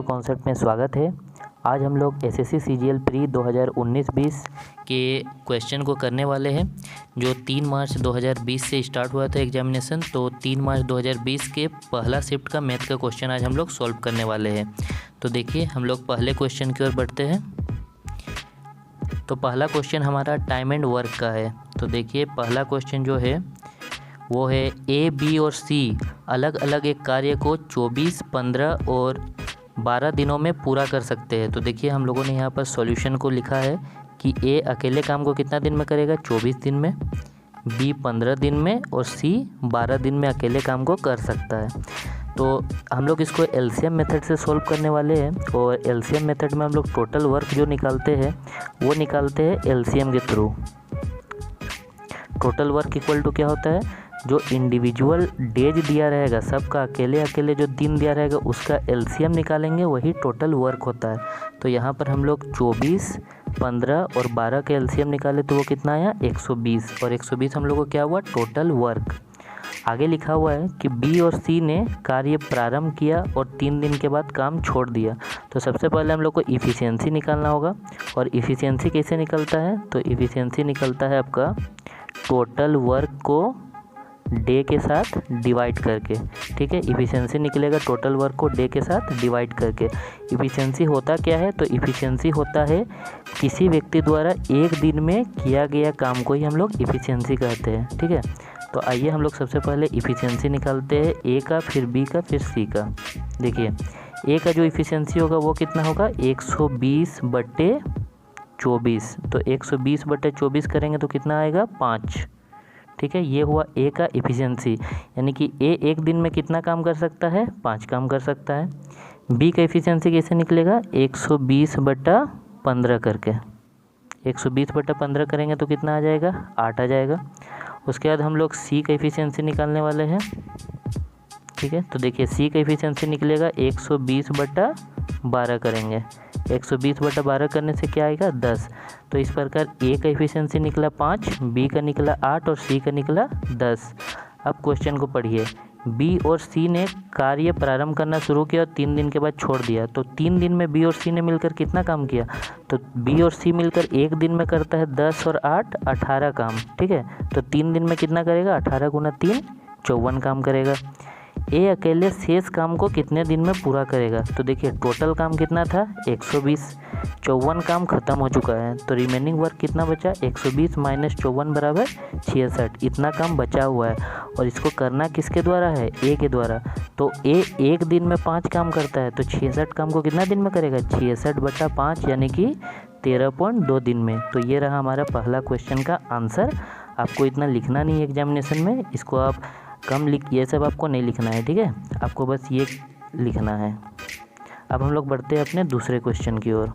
Concept में स्वागत है। आज हम लोग एसएससी सीजीएल प्री 2019-20 के क्वेश्चन को करने वाले हैं, जो 3 मार्च 2020 से स्टार्ट हुआ था एग्जामिनेशन। तो 3 मार्च 2020 के पहला शिफ्ट का मैथ का क्वेश्चन आज हम लोग सॉल्व करने वाले हैं। तो देखिए, हम लोग पहले क्वेश्चन की ओर बढ़ते हैं। तो पहला क्वेश्चन हमारा टाइम एंड वर्क का है। तो देखिए, पहला क्वेश्चन जो है वो है ए, बी और सी अलग अलग एक कार्य को 24, 15 और 12 दिनों में पूरा कर सकते हैं। तो देखिए, हम लोगों ने यहाँ पर सॉल्यूशन को लिखा है कि ए अकेले काम को कितना दिन में करेगा, 24 दिन में, बी 15 दिन में और सी 12 दिन में अकेले काम को कर सकता है। तो हम लोग इसको एलसीएम मेथड से सॉल्व करने वाले हैं, और एलसीएम मेथड में हम लोग टोटल वर्क जो निकालते हैं वो निकालते हैं एलसीएम के through. Total work equal to क्या होता है, जो इंडिविजुअल डेज दिया रहेगा, सबका अकेले अकेले जो दिन दिया रहेगा उसका एलसीएम निकालेंगे, वही टोटल वर्क होता है। तो यहाँ पर हम लोग 24, 15 और 12 का एलसीएम निकाले तो वो कितना आया, 120। और 120 हम लोग को क्या हुआ, टोटल वर्क। आगे लिखा हुआ है कि बी और सी ने कार्य प्रारंभ किया और 3 दिन के बाद काम छोड़ दिया। तो सबसे पहले हम लोग को इफ़िशियंसी निकालना होगा। और इफ़िशियंसी कैसे निकलता है, तो इफ़िशियंसी निकलता है आपका टोटल वर्क को डे के साथ डिवाइड करके। ठीक है, इफ़िशियंसी निकलेगा टोटल वर्क को डे के साथ डिवाइड करके। इफ़िशियंसी होता क्या है, तो इफ़िशियंसी होता है किसी व्यक्ति द्वारा एक दिन में किया गया काम को ही हम लोग इफ़िशियंसी कहते हैं। ठीक है, तो आइए हम लोग सबसे पहले इफ़िशियंसी निकालते हैं, ए का, फिर बी का, फिर सी का। देखिए, ए का जो इफ़िशियंसी होगा वो कितना होगा, 120/24। तो 120/24 करेंगे तो कितना आएगा, 5। ठीक है, ये हुआ ए का इफ़िशियंसी, यानी कि ए एक दिन में कितना काम कर सकता है, 5 काम कर सकता है। बी का इफ़िशियंसी कैसे निकलेगा, 120/15 करके। 120/15 करेंगे तो कितना आ जाएगा, 8 आ जाएगा। उसके बाद हम लोग सी का इफ़िशियंसी निकालने वाले हैं। ठीक है, तो देखिए, सी का इफ़िशियंसी निकलेगा 120/12 करेंगे। 120/12 करने से क्या आएगा, 10। तो इस प्रकार ए का इफ़िशियंसी निकला 5, बी का निकला 8 और सी का निकला 10। अब क्वेश्चन को पढ़िए। बी और सी ने कार्य प्रारंभ करना शुरू किया और 3 दिन के बाद छोड़ दिया। तो 3 दिन में बी और सी ने मिलकर कितना काम किया, तो बी और सी मिलकर एक दिन में करता है 10 और 8 18 काम। ठीक है, तो 3 दिन में कितना करेगा, 18 × 3 54 काम करेगा। ए अकेले शेष काम को कितने दिन में पूरा करेगा, तो देखिए टोटल काम कितना था, 120। 54 काम खत्म हो चुका है, तो रिमेनिंग वर्क कितना बचा, 120 - 54 = 66। इतना काम बचा हुआ है, और इसको करना किसके द्वारा है, ए के द्वारा। तो ए एक दिन में 5 काम करता है, तो 66 काम को कितना दिन में करेगा, 66/5 यानी कि 13.2 दिन में। तो ये रहा हमारा पहला क्वेश्चन का आंसर। आपको इतना लिखना नहीं है एग्जामिनेशन में, इसको आप कम लिख, ये सब आपको नहीं लिखना है। ठीक है, आपको बस ये लिखना है। अब हम लोग बढ़ते हैं अपने दूसरे क्वेश्चन की ओर।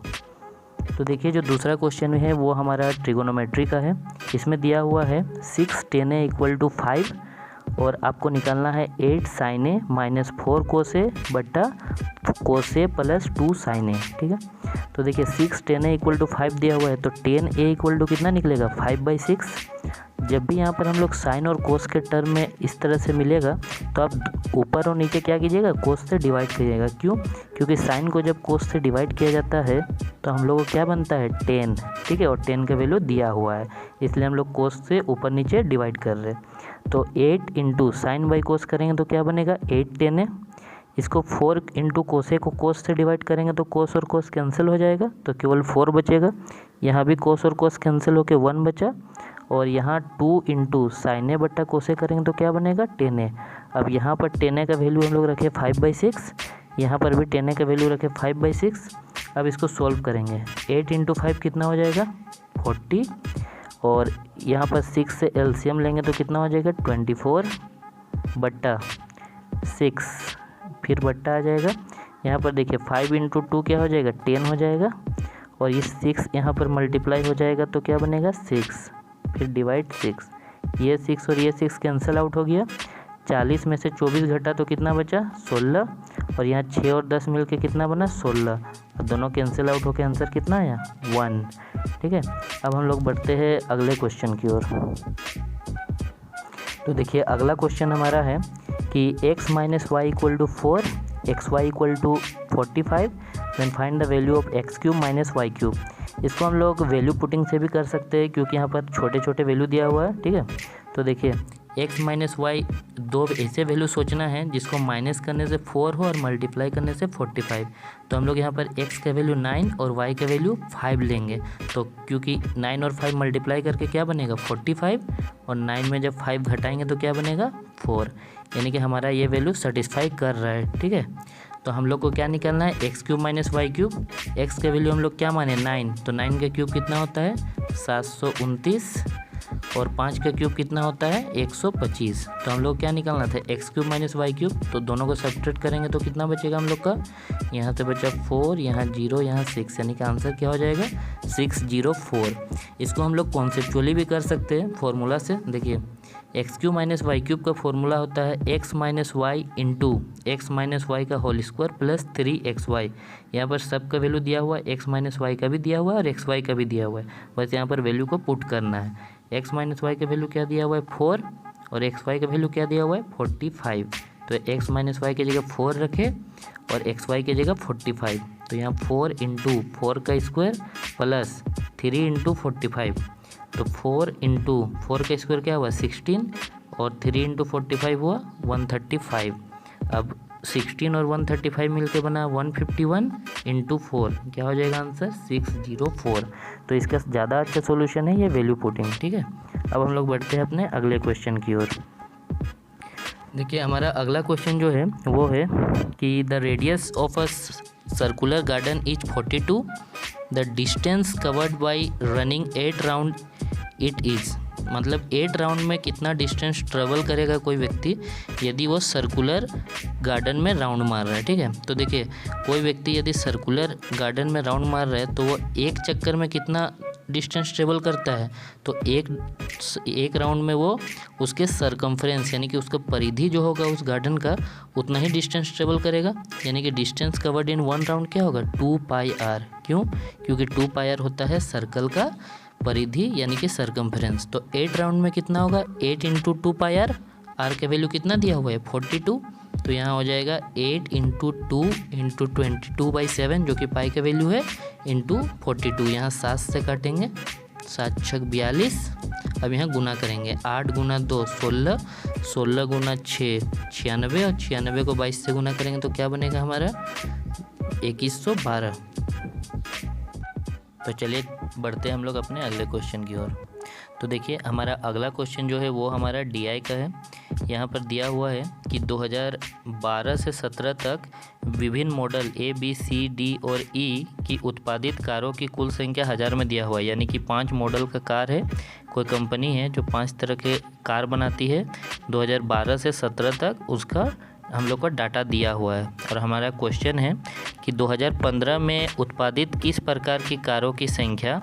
तो देखिए, जो दूसरा क्वेश्चन है वो हमारा ट्रिगोनोमेट्री का है। इसमें दिया हुआ है 6 tan A = 5, और आपको निकालना है 8 sin A - 4 cos A बट्टा cos A + 2 sin A। ठीक है, तो देखिए 6 tan A = 5 दिया हुआ है, तो tan A = कितना निकलेगा, 5/6। जब भी यहाँ पर हम लोग साइन और कोस के टर्म में इस तरह से मिलेगा, तो आप ऊपर और नीचे क्या कीजिएगा, कोस से डिवाइड कीजिएगा। क्यों, क्योंकि साइन को जब कोस से डिवाइड किया जाता है तो हम लोगों को क्या बनता है, 10। ठीक है, और 10 का वैल्यू दिया हुआ है, इसलिए हम लोग कोस से ऊपर नीचे डिवाइड कर रहे हैं। तो 8 × sin/cos करेंगे तो क्या बनेगा, 8 tan A। इसको 4 × cos A को cos से डिवाइड करेंगे तो cos और cos कैंसिल हो जाएगा, तो केवल 4 बचेगा। यहाँ भी cos और cos कैंसिल होकर 1 बचा, और यहाँ 2 × sin A/cos A करेंगे तो क्या बनेगा, tan A। अब यहाँ पर tan A का वैल्यू हम लोग रखे 5/6, यहाँ पर भी tan A का वैल्यू रखे 5/6। अब इसको सॉल्व करेंगे, 8 × 5 कितना हो जाएगा, 40, और यहाँ पर 6 से एलसीएम लेंगे तो कितना हो जाएगा, 24/6, फिर बट्टा आ जाएगा। यहाँ पर देखिए 5 × 2 क्या हो जाएगा, 10 हो जाएगा, और ये 6 यहाँ पर मल्टीप्लाई हो जाएगा तो क्या बनेगा, 6, फिर डिवाइड 6। ये 6 और ये 6 कैंसिल आउट हो गया। 40 में से 24 घटा तो कितना बचा, 16, और यहाँ 6 और 10 मिलके कितना बना, 16। अब दोनों कैंसिल आउट होकर आंसर कितना आया, 1। ठीक है, अब हम लोग बढ़ते हैं अगले क्वेश्चन की ओर। तो देखिए, अगला क्वेश्चन हमारा है कि x - y = 4 x y equal to 45, then find the value of x cube minus y cube. इसको हम लोग वैल्यू पुटिंग से भी कर सकते हैं क्योंकि यहाँ पर छोटे छोटे वैल्यू दिया हुआ है, ठीक है। तो देखिए x माइनस वाई, दो ऐसे वैल्यू सोचना है जिसको माइनस करने से 4 हो और मल्टीप्लाई करने से 45। तो हम लोग यहाँ पर x का वैल्यू 9 और y का वैल्यू 5 लेंगे। तो क्योंकि 9 और 5 मल्टीप्लाई करके क्या बनेगा 45, और 9 में जब 5 घटाएंगे तो क्या बनेगा 4, यानी कि हमारा ये वैल्यू सेटिस्फाई कर रहा है, ठीक है। तो हम लोग को क्या निकालना है, x cube minus y cube. X का वैल्यू हम लोग क्या माने 9, तो 9 का क्यूब कितना होता है 729, और 5 का क्यूब कितना होता है 125। तो हम लोग क्या निकालना था x cube minus y cube, तो दोनों को सब्ट्रैक्ट करेंगे तो कितना बचेगा हम लोग का, यहाँ से बचा 4, यहाँ 0, यहाँ 6, यानी कि आंसर क्या हो जाएगा 604। इसको हम लोग कॉन्सेप्चुअली भी कर सकते हैं फॉर्मूला से। देखिए x cube minus y cube का फॉर्मूला होता है x minus y into x minus y का होल स्क्वायर प्लस 3xy। यहाँ पर सब का वैल्यू दिया हुआ है, एक्स माइनस वाई का भी दिया हुआ है और एक्स वाई का भी दिया हुआ है, बस यहाँ पर वैल्यू को पुट करना है। एक्स माइनस वाई का वैल्यू क्या दिया हुआ है 4, और एक्स वाई का वैल्यू क्या दिया हुआ है 45। तो एक्स माइनस वाई की जगह 4 रखे और एक्स वाई की जगह 45। तो यहाँ 4 इंटू 4 का स्क्वायर प्लस 3 इंटू 45। तो 4 इंटू 4 का स्क्वायर क्या हुआ 16, और 3 इंटू 45 हुआ 135। अब 16 और 135 मिलके बना 151 इंटू 4, क्या हो जाएगा आंसर 604। तो इसका ज़्यादा अच्छा सॉल्यूशन है ये वैल्यू पुटिंग, ठीक है। अब हम लोग बढ़ते हैं अपने अगले क्वेश्चन की ओर। देखिए हमारा अगला क्वेश्चन जो है वो है कि the radius of a circular garden is 42, the distance covered by running 8 round it is. मतलब 8 राउंड में कितना डिस्टेंस ट्रेवल करेगा कोई व्यक्ति यदि वो सर्कुलर गार्डन में राउंड मार रहा है, ठीक है। तो देखिए कोई व्यक्ति यदि सर्कुलर गार्डन में राउंड मार रहा है तो वो एक चक्कर में कितना डिस्टेंस ट्रेवल करता है, तो एक राउंड में वो उसके सरकमफ्रेंस यानी कि उसका परिधि जो होगा उस गार्डन का उतना ही डिस्टेंस ट्रेवल करेगा, यानी कि डिस्टेंस कवर्ड इन 1 राउंड क्या होगा 2πr। क्यों, क्योंकि 2πr होता है सर्कल का परिधि यानी कि सरकमफ्रेंस। तो 8 राउंड में कितना होगा 8 इंटू 2πr, आर का वैल्यू कितना दिया हुआ है 42। तो यहाँ हो जाएगा 8 इंटू 2 इंटू 22/7 जो कि पाई का वैल्यू है इंटू 42। यहाँ 7 से काटेंगे, 7 छक 42। अब यहाँ गुना करेंगे 8 गुना 2 16, 16 गुना 6 96, और 96 को 22 से गुना करेंगे तो क्या बनेगा हमारा 2112। तो चलिए बढ़ते हैं हम लोग अपने अगले क्वेश्चन की ओर। तो देखिए हमारा अगला क्वेश्चन जो है वो हमारा DI का है। यहाँ पर दिया हुआ है कि 2012 से 17 तक विभिन्न model A, B, C, D और E की उत्पादित कारों की कुल संख्या 1000 में दिया हुआ है, यानी कि 5 मॉडल का कार है, कोई कंपनी है जो 5 तरह के कार बनाती है। 2012 से 17 तक उसका हम लोग का डाटा दिया हुआ है, और हमारा क्वेश्चन है कि 2015 में उत्पादित किस प्रकार की कारों की संख्या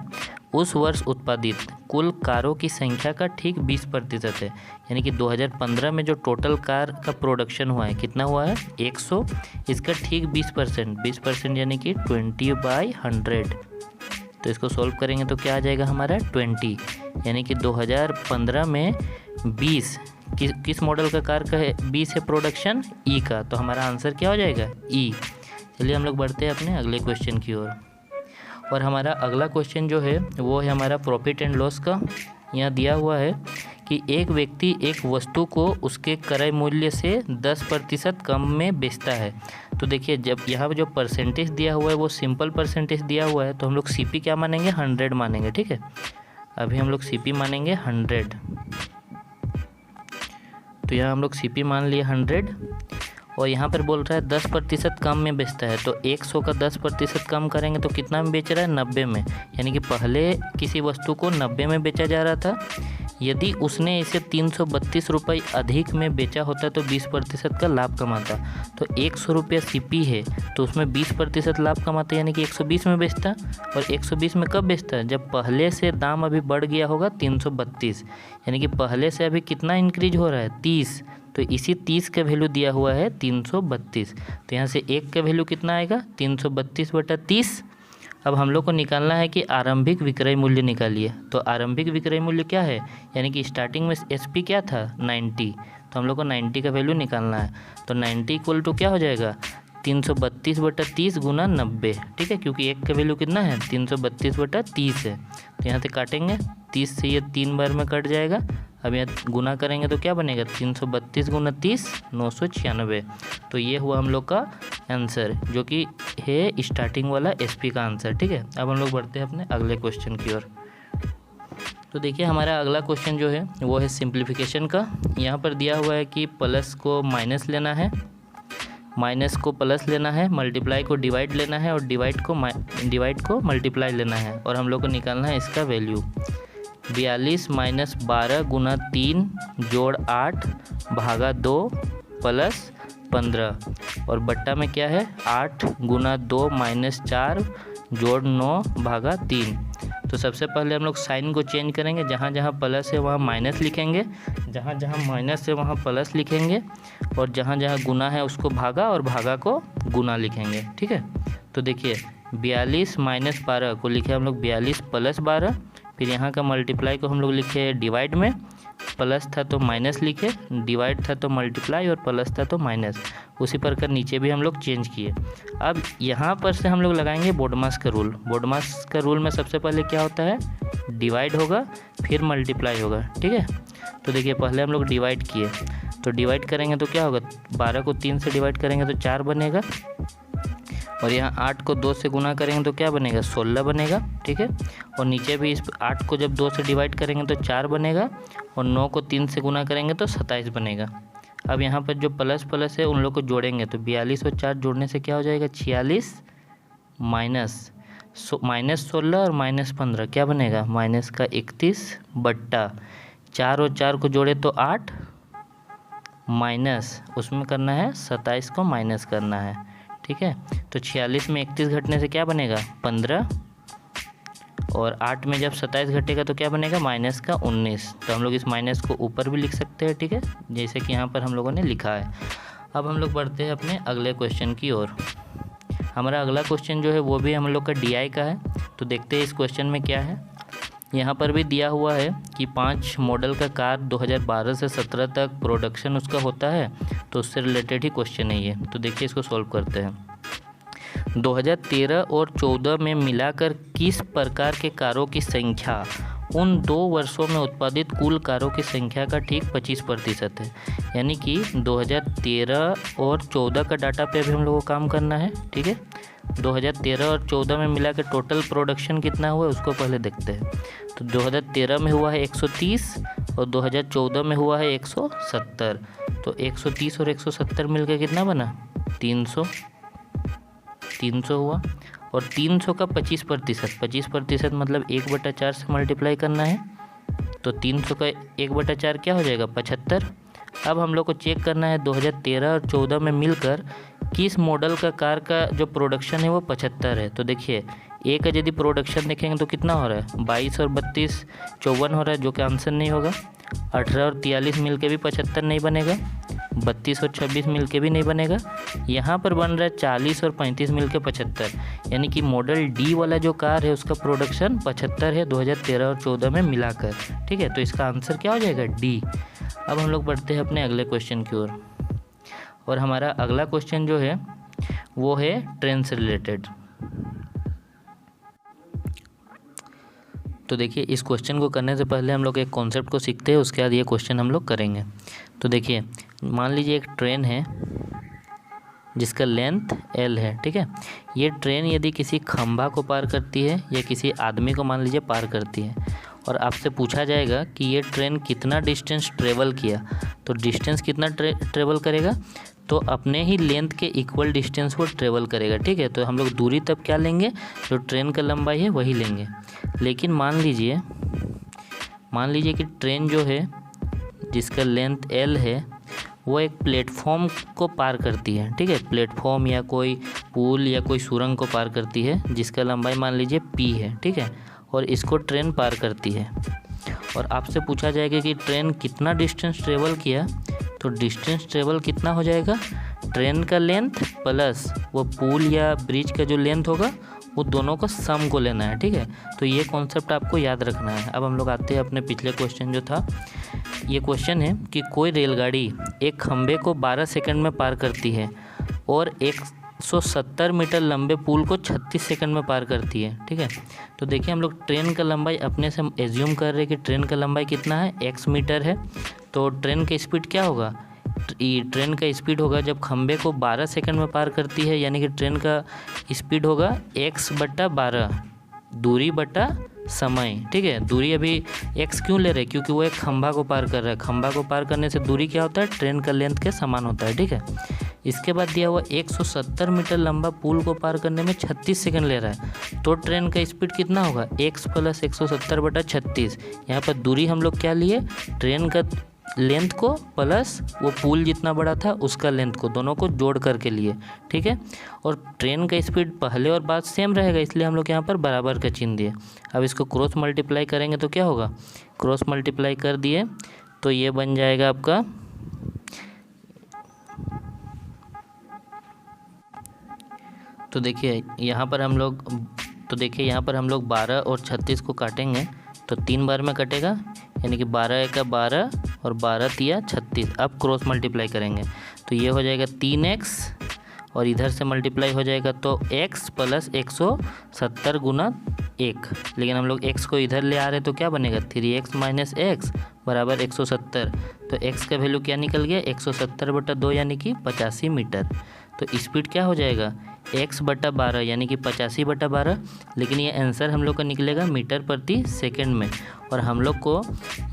उस वर्ष उत्पादित कुल कारों की संख्या का ठीक 20% है। यानी कि 2015 में जो टोटल कार का प्रोडक्शन हुआ है कितना हुआ है 100, इसका ठीक 20% यानी कि 20/100। तो इसको सॉल्व करेंगे तो क्या आ जाएगा हमारा 20, यानी कि 2015 में 20 किस मॉडल का कार का है 20 है प्रोडक्शन ई का, तो हमारा आंसर क्या हो जाएगा ई। चलिए हम लोग बढ़ते हैं अपने अगले क्वेश्चन की ओर। और हमारा अगला क्वेश्चन जो है वो है हमारा प्रॉफिट एंड लॉस का। यहाँ दिया हुआ है कि एक व्यक्ति एक वस्तु को उसके क्रय मूल्य से 10% कम में बेचता है। तो देखिए जब यहाँ जो परसेंटेज दिया हुआ है वो सिंपल परसेंटेज दिया हुआ है, तो हम लोग CP क्या मानेंगे 100 मानेंगे, ठीक है। अभी हम लोग CP मानेंगे 100। तो यहाँ हम लोग CP मान लिए 100, और यहाँ पर बोल रहा है 10% कम में बेचता है। तो 100 का 10% कम करेंगे तो कितना में बेच रहा है 90 में, यानी कि पहले किसी वस्तु को 90 में बेचा जा रहा था, यदि उसने इसे 332 रुपये अधिक में बेचा होता तो 20% का लाभ कमाता। तो 100 रुपया CP है तो उसमें 20% लाभ कमाता, यानी कि 120 में बेचता। और 120 में कब बेचता है जब पहले से दाम अभी बढ़ गया होगा 332, यानी कि पहले से अभी कितना इंक्रीज हो रहा है 30। तो इसी 30 का वैल्यू दिया हुआ है 332। तो यहाँ से 1 का वैल्यू कितना आएगा 332/30। अब हम लोग को निकालना है कि आरंभिक विक्रय मूल्य निकालिए। तो आरंभिक विक्रय मूल्य क्या है, यानी कि स्टार्टिंग में SP क्या था 90, तो हम लोग को 90 का वैल्यू निकालना है। तो 90 इक्वल टू क्या हो जाएगा 332/30 गुना 90, ठीक है, क्योंकि एक का वैल्यू कितना है 332/30 है। तो यहाँ से काटेंगे, 30 से ये 3 बार में कट जाएगा। अब यहाँ गुना करेंगे तो क्या बनेगा 332 गुना 30 996। तो ये हुआ हम लोग का आंसर, जो कि है स्टार्टिंग वाला SP का आंसर, ठीक है। अब हम लोग बढ़ते हैं अपने अगले क्वेश्चन की ओर। तो देखिए हमारा अगला क्वेश्चन जो है वो है सिंप्लीफिकेशन का। यहाँ पर दिया हुआ है कि प्लस को माइनस लेना है, माइनस को प्लस लेना है, मल्टीप्लाई को डिवाइड लेना है और डिवाइड को मल्टीप्लाई लेना है, और हम लोग को निकालना है इसका वैल्यू। 42 - 12 गुना 3 जोड़ 8 भागा 2 प्लस 15, और बट्टा में क्या है 8 गुना 2 - 4 जोड़ 9 भागा 3। तो सबसे पहले हम लोग साइन को चेंज करेंगे, जहाँ जहाँ प्लस है वहाँ माइनस लिखेंगे, जहाँ जहाँ माइनस है वहाँ प्लस लिखेंगे, और जहाँ जहाँ गुना है उसको भागा और भागा को गुना लिखेंगे, ठीक है। तो देखिए 42 - 12 को लिखे हम लोग 42 + 12, फिर यहाँ का मल्टीप्लाई को हम लोग लिखे डिवाइड में, प्लस था तो माइनस लिखे, डिवाइड था तो मल्टीप्लाई और प्लस था तो माइनस। उसी प्रकार नीचे भी हम लोग चेंज किए। अब यहाँ पर से हम लोग लगाएंगे बोडमास का रूल। बोडमास का रूल में सबसे पहले क्या होता है डिवाइड होगा फिर मल्टीप्लाई होगा, ठीक है। तो देखिए पहले हम लोग डिवाइड किए, तो डिवाइड करेंगे तो क्या होगा 12 को 3 से डिवाइड करेंगे तो 4 बनेगा, और यहाँ 8 को 2 से गुना करेंगे तो क्या बनेगा 16 बनेगा, ठीक है। और नीचे भी इस 8 को जब 2 से डिवाइड करेंगे तो 4 बनेगा, और 9 को 3 से गुना करेंगे तो 27 बनेगा। अब यहाँ पर जो प्लस प्लस है उन लोग को जोड़ेंगे, तो 42 और 4 जोड़ने से क्या हो जाएगा 46 माइनस 16 और -15 क्या बनेगा माइनस का 31 बट्टा 4 और 4 को जोड़े तो 8 माइनस उसमें करना है 27 को माइनस करना है, ठीक है। तो 46 में 31 घटने से क्या बनेगा 15, और 8 में जब 27 घटेगा तो क्या बनेगा माइनस का 19। तो हम लोग इस माइनस को ऊपर भी लिख सकते हैं, ठीक है, जैसे कि यहाँ पर हम लोगों ने लिखा है। अब हम लोग बढ़ते हैं अपने अगले क्वेश्चन की ओर। हमारा अगला क्वेश्चन जो है वो भी हम लोग का DI का है। तो देखते हैं इस क्वेश्चन में क्या है। यहाँ पर भी दिया हुआ है कि 5 मॉडल का कार 2012 से 17 तक प्रोडक्शन उसका होता है, तो उससे रिलेटेड ही क्वेश्चन है ये। तो देखिए इसको सॉल्व करते हैं। 2013 और 14 में मिलाकर किस प्रकार के कारों की संख्या उन 2 वर्षों में उत्पादित कुल कारों की संख्या का ठीक 25% है। यानी कि 2013 और 14 का डाटा पे भी हम लोगों को काम करना है, ठीक है। 2013 और 14 में मिला के टोटल प्रोडक्शन कितना हुआ है उसको पहले देखते हैं। तो 2013 में हुआ है 130 और 2014 में हुआ है 170। तो 130 और 170 मिलकर कितना बना 300 हुआ। और 300 का 25% मतलब 1/4 से मल्टीप्लाई करना है। तो 300 का 1/4 क्या हो जाएगा 75। अब हम लोग को चेक करना है 2013 और 14 में मिलकर किस मॉडल का कार का जो प्रोडक्शन है वो 75 है। तो देखिए ए का यदि प्रोडक्शन देखेंगे तो कितना हो रहा है 22 और 32 54 हो रहा है, जो कि आंसर नहीं होगा। 18 और 43 मिल के भी 75 नहीं बनेगा। 32 और 26 मिल के भी नहीं बनेगा। यहाँ पर बन रहा है 40 और 35 मिल के 75, यानी कि मॉडल डी वाला जो कार है उसका प्रोडक्शन 75 है 2013 और 14 में मिलाकर, ठीक है। तो इसका आंसर क्या हो जाएगा डी। अब हम लोग बढ़ते हैं अपने अगले क्वेश्चन की ओर, और हमारा अगला क्वेश्चन जो है वो है ट्रेन से रिलेटेड। तो देखिए इस क्वेश्चन को करने से पहले हम लोग एक कॉन्सेप्ट को सीखते हैं, उसके बाद ये क्वेश्चन हम लोग करेंगे। तो देखिए मान लीजिए एक ट्रेन है जिसका लेंथ L है, ठीक है। ये ट्रेन यदि किसी खंभा को पार करती है या किसी आदमी को मान लीजिए पार करती है, और आपसे पूछा जाएगा कि ये ट्रेन कितना डिस्टेंस ट्रेवल किया, तो डिस्टेंस कितना ट्रेवल करेगा, तो अपने ही लेंथ के इक्वल डिस्टेंस वो ट्रेवल करेगा, ठीक है। तो हम लोग दूरी तब क्या लेंगे, जो ट्रेन का लंबाई है वही लेंगे। लेकिन मान लीजिए कि ट्रेन जो है जिसका लेंथ L है वो एक प्लेटफॉर्म को पार करती है, ठीक है। प्लेटफॉर्म या कोई पुल या कोई सुरंग को पार करती है जिसका लंबाई मान लीजिए P है, ठीक है, और इसको ट्रेन पार करती है। और आपसे पूछा जाएगा कि ट्रेन कितना डिस्टेंस ट्रेवल किया, तो डिस्टेंस ट्रेवल कितना हो जाएगा ट्रेन का लेंथ प्लस वो पुल या ब्रिज का जो लेंथ होगा वो दोनों का सम को लेना है, ठीक है। तो ये कॉन्सेप्ट आपको याद रखना है। अब हम लोग आते हैं अपने पिछले क्वेश्चन जो था। ये क्वेश्चन है कि कोई रेलगाड़ी एक खंबे को 12 सेकंड में पार करती है और एक 170 मीटर लंबे पुल को 36 सेकंड में पार करती है। ठीक है, तो देखिए हम लोग ट्रेन का लंबाई अपने से एज्यूम कर रहे हैं कि ट्रेन का लंबाई कितना है, x मीटर है। तो ट्रेन का स्पीड क्या होगा, ट्रेन का स्पीड होगा जब खंबे को 12 सेकंड में पार करती है, यानी कि ट्रेन का स्पीड होगा x/12 दूरी बटा समय। ठीक है, दूरी अभी x क्यों ले रहे हैं, क्योंकि वो एक खंभा को पार कर रहा है। खंभा को पार करने से दूरी क्या होता है, ट्रेन का लेंथ के समान होता है। ठीक है, इसके बाद दिया हुआ 170 मीटर लंबा पुल को पार करने में 36 सेकंड ले रहा है, तो ट्रेन का स्पीड कितना होगा, x + 170/36। यहाँ पर दूरी हम लोग क्या लिए, ट्रेन का लेंथ को प्लस वो पुल जितना बड़ा था उसका लेंथ को, दोनों को जोड़ करके लिए। ठीक है, और ट्रेन का स्पीड पहले और बाद सेम रहेगा, इसलिए हम लोग यहाँ पर बराबर का चिन्ह दिए। अब इसको क्रॉस मल्टीप्लाई करेंगे तो क्या होगा, क्रॉस मल्टीप्लाई कर दिए तो ये बन जाएगा आपका, तो देखिए यहाँ पर हम लोग 12 और 36 को काटेंगे तो 3 बार में कटेगा, यानी कि 12 × 12 और 12 × 36। अब क्रॉस मल्टीप्लाई करेंगे तो ये हो जाएगा 3x और इधर से मल्टीप्लाई हो जाएगा तो x + 170 × 1। लेकिन हम लोग x को इधर ले आ रहे तो क्या बनेगा, 3x - x = 170। तो x का वैल्यू क्या निकल गया, 170/2 यानी कि 85 मीटर। तो स्पीड क्या हो जाएगा, x/12 यानी कि 85/12। लेकिन ये आंसर हम लोग का निकलेगा मीटर प्रति सेकंड में, और हम लोग को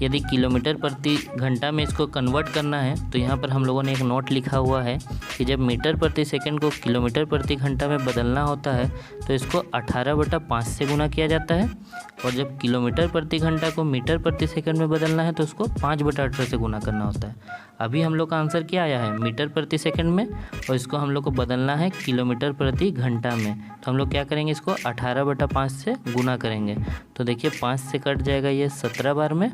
यदि किलोमीटर प्रति घंटा में इसको कन्वर्ट करना है तो यहाँ पर हम लोगों ने एक नोट लिखा हुआ है कि जब मीटर प्रति सेकंड को किलोमीटर प्रति घंटा में बदलना होता है तो इसको 18/5 से गुना किया जाता है, और जब किलोमीटर प्रति घंटा को मीटर प्रति सेकंड में बदलना है तो उसको 5/18 से गुना करना होता है। अभी हम लोग का आंसर क्या आया है, मीटर प्रति सेकंड में, और इसको हम लोग को बदलना है किलोमीटर प्रति घंटा में। तो हम लोग क्या करेंगे, इसको 18/5 से गुना करेंगे। तो देखिए 5 से कट जाएगा ये 17 बार में,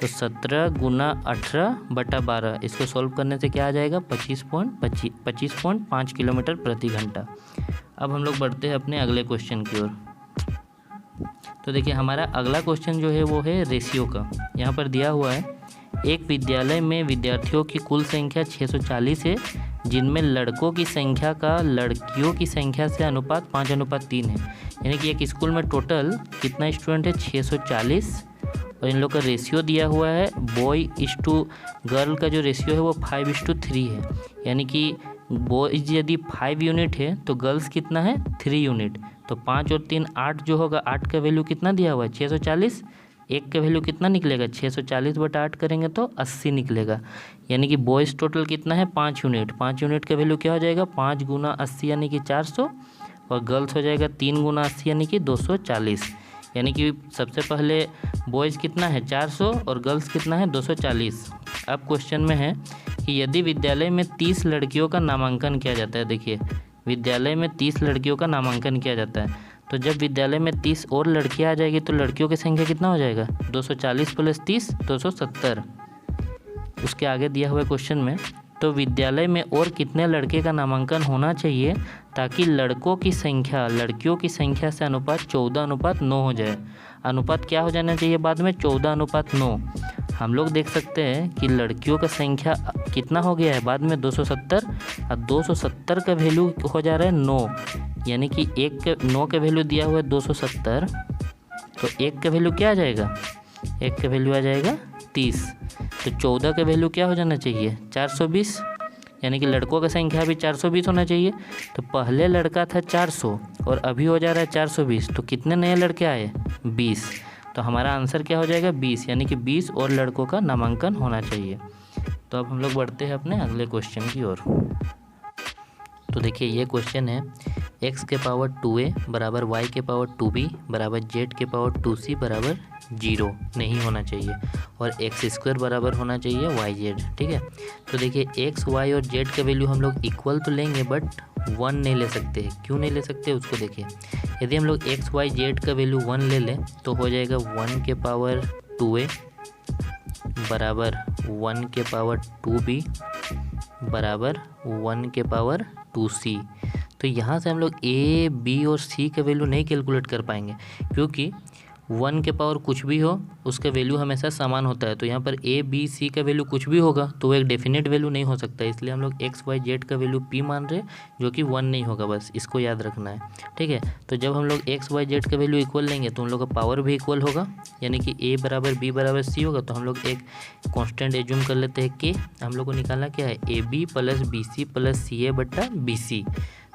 तो 17 × 18/12। इसको सॉल्व करने से क्या आ जाएगा, 25.5 किलोमीटर प्रति घंटा। अब हम लोग बढ़ते हैं अपने अगले क्वेश्चन की ओर। तो देखिए हमारा अगला क्वेश्चन जो है वो है रेशियो का। यहाँ पर दिया हुआ है, एक विद्यालय में विद्यार्थियों की कुल संख्या 640 है, जिनमें लड़कों की संख्या का लड़कियों की संख्या से अनुपात 5:3 है। यानी कि एक स्कूल में टोटल कितना स्टूडेंट है, 640, और इन लोग का रेशियो दिया हुआ है बॉय/गर्ल का जो रेशियो है वो 5:3 है। यानी कि बॉयज यदि 5 यूनिट है तो गर्ल्स कितना है, 3 यूनिट। तो 5 और 3 8 जो होगा, 8 का वैल्यू कितना दिया हुआ है, 640। 1 का वैल्यू कितना निकलेगा, 640/8 करेंगे तो 80 निकलेगा। यानी कि बॉयज़ टोटल कितना है, 5 यूनिट। 5 यूनिट का वैल्यू क्या हो जाएगा, 5 × 80 यानी कि 400, और गर्ल्स हो जाएगा 3 × 80 यानी कि 240। यानी कि सबसे पहले बॉयज़ कितना है, 400, और गर्ल्स कितना है, 240। अब क्वेश्चन में है कि यदि विद्यालय में 30 लड़कियों का नामांकन किया जाता है, देखिए विद्यालय में 30 लड़कियों का नामांकन किया जाता है, तो जब विद्यालय में 30 और लड़कियां आ जाएगी तो लड़कियों की संख्या कितना हो जाएगा, 240 + 30 270। उसके आगे दिया हुआ क्वेश्चन में, तो विद्यालय में और कितने लड़के का नामांकन होना चाहिए ताकि लड़कों की संख्या लड़कियों की संख्या से अनुपात 14:9 हो जाए। अनुपात क्या हो जाना चाहिए बाद में, 14:9। हम लोग देख सकते हैं कि लड़कियों का संख्या कितना हो गया है बाद में, 270, और 270 का वैल्यू हो जा रहा है 9। यानी कि 9 का वैल्यू दिया हुआ है 270, तो 1 का वैल्यू क्या आ जाएगा, 1 का वैल्यू आ जाएगा 30। तो 14 का वैल्यू क्या हो जाना चाहिए, 420। यानी कि लड़कों का संख्या भी 420 होना चाहिए। तो पहले लड़का था 400 और अभी हो जा रहा है 420, तो कितने नए लड़के आए, 20। तो हमारा आंसर क्या हो जाएगा, 20। यानी कि 20 और लड़कों का नामांकन होना चाहिए। तो अब हम लोग बढ़ते हैं अपने अगले क्वेश्चन की ओर। तो देखिए ये क्वेश्चन है, x के पावर 2a बराबर y के पावर 2b बराबर z के पावर 2c बराबर 0 नहीं होना चाहिए, और x² बराबर होना चाहिए yz। ठीक है, तो देखिए x, y और z का वैल्यू हम लोग इक्वल तो लेंगे बट 1 नहीं ले सकते। क्यों नहीं ले सकते उसको देखिए, यदि हम लोग x, y, z का वैल्यू 1 ले लें तो हो जाएगा 1 के पावर 2a बराबर 1 के पावर 2b बराबर 1 के पावर 2c। तो यहाँ से हम लोग a, b और c का वैल्यू नहीं कैलकुलेट कर पाएंगे, क्योंकि 1 के पावर कुछ भी हो उसका वैल्यू हमेशा समान होता है। तो यहाँ पर ए बी सी का वैल्यू कुछ भी होगा तो वो एक डेफिनेट वैल्यू नहीं हो सकता, इसलिए हम लोग एक्स वाई जेड का वैल्यू p मान रहे जो कि 1 नहीं होगा, बस इसको याद रखना है। ठीक है, तो जब हम लोग एक्स वाई जेड का वैल्यू इक्वल लेंगे तो उन लोग का पावर भी इक्वल होगा, यानी कि a बराबर b बराबर c होगा। तो हम लोग एक कॉन्स्टेंट एज्यूम कर लेते हैं k, हम लोग को निकालना क्या है A B plus B C plus C A बट्टा बी सी।